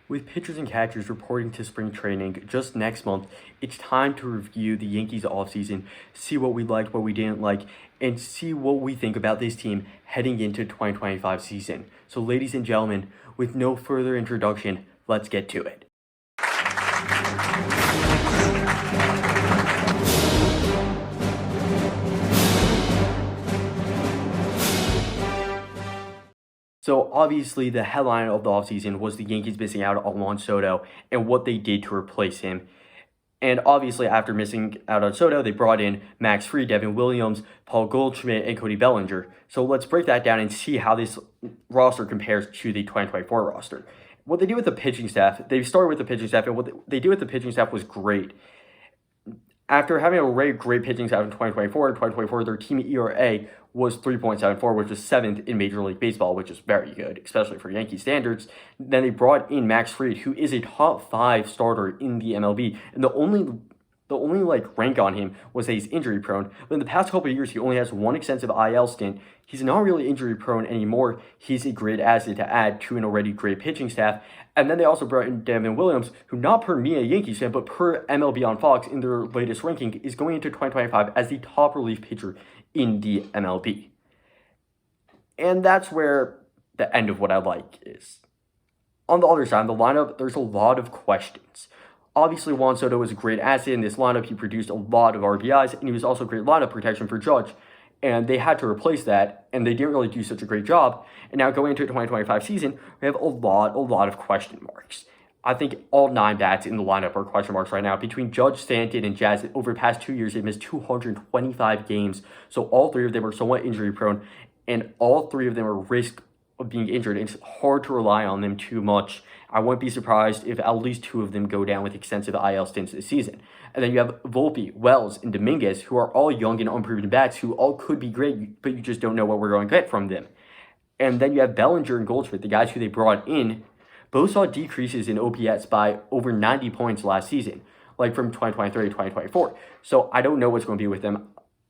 With pitchers and catchers reporting to spring training just next month, it's time to review the Yankees offseason, see what we liked, what we didn't like, and see what we think about this team heading into 2025 season. So ladies and gentlemen, with no further introduction, let's get to it. So obviously the headline of the offseason was the Yankees missing out on Juan Soto and what they did to replace him. And obviously after missing out on Soto, they brought in Max Fried, Devin Williams, Paul Goldschmidt, and Cody Bellinger. So let's break that down and see how this roster compares to the 2024 roster. What they do with the pitching staff, they started with the pitching staff, and what they did with the pitching staff was great. After having a great pitching staff in 2024, their team ERA was 3.74, which is 7th in Major League Baseball, which is very good, especially for Yankee standards. Then they brought in Max Fried, who is a top 5 starter in the MLB, and the only rank on him was that he's injury prone. But in the past couple of years, he only has one extensive IL stint. He's not really injury prone anymore. He's a great asset to add to an already great pitching staff. And then they also brought in Devin Williams, who not per me a Yankees fan, but per MLB on Fox in their latest ranking, is going into 2025 as the top relief pitcher in the MLB. And that's where the end of what I like is. On the other side, the lineup, there's a lot of questions. Obviously, Juan Soto was a great asset in this lineup. He produced a lot of RBIs, and he was also great lineup protection for Judge. And they had to replace that, and they didn't really do such a great job. And now going into the 2025 season, we have a lot of question marks. I think all 9 bats in the lineup are question marks right now. Between Judge, Stanton, and Jazz, over the past 2 years, they've missed 225 games. So all 3 of them are somewhat injury prone, and all 3 of them are risk of being injured. It's hard to rely on them too much. I wouldn't be surprised if at least 2 of them go down with extensive IL stints this season. And then you have Volpe, Wells, and Dominguez, who are all young and unproven bats, who all could be great, but you just don't know what we're going to get from them. And then you have Bellinger and Goldschmidt, the guys who they brought in. Both saw decreases in OPS by over 90 points last season, like from 2023 to 2024. So I don't know what's going to be with them.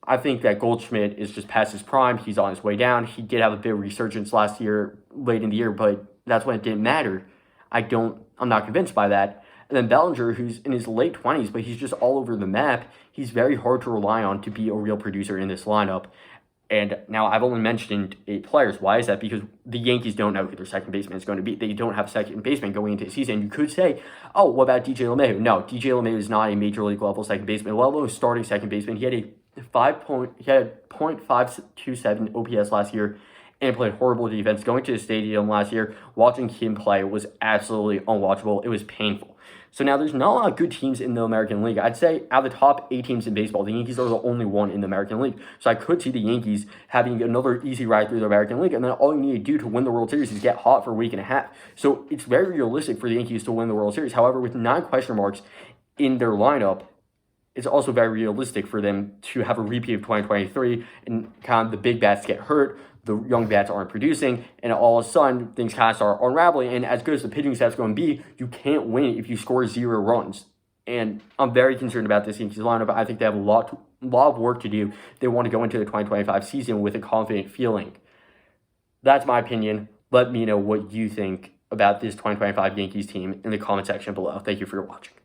I think that Goldschmidt is just past his prime. He's on his way down. He did have a bit of resurgence last year, late in the year, but that's when it didn't matter. I'm not convinced by that. And then Bellinger, who's in his late 20s, but he's just all over the map. He's very hard to rely on to be a real producer in this lineup. And now I've only mentioned 8 players. Why is that? Because the Yankees don't know who their second baseman is going to be. They don't have a second baseman going into the season. You could say, oh, what about DJ LeMahieu? No, DJ LeMahieu is not a major league level second baseman. Let alone starting second baseman. He had a .527 OPS last year and played horrible defense. Going to the stadium last year, watching him play was absolutely unwatchable. It was painful. So now there's not a lot of good teams in the American League. I'd say out of the top 8 teams in baseball, the Yankees are the only one in the American League. So I could see the Yankees having another easy ride through the American League, and then all you need to do to win the World Series is get hot for a week and a half. So it's very realistic for the Yankees to win the World Series. However, with 9 question marks in their lineup, it's also very realistic for them to have a repeat of 2023 and kind of the big bats get hurt, the young bats aren't producing, and all of a sudden things kind of start unraveling. And as good as the pitching staff's going to be, you can't win if you score 0 runs. And I'm very concerned about this Yankees lineup. I think they have a lot of work to do. They want to go into the 2025 season with a confident feeling. That's my opinion. Let me know what you think about this 2025 Yankees team in the comment section below. Thank you for watching.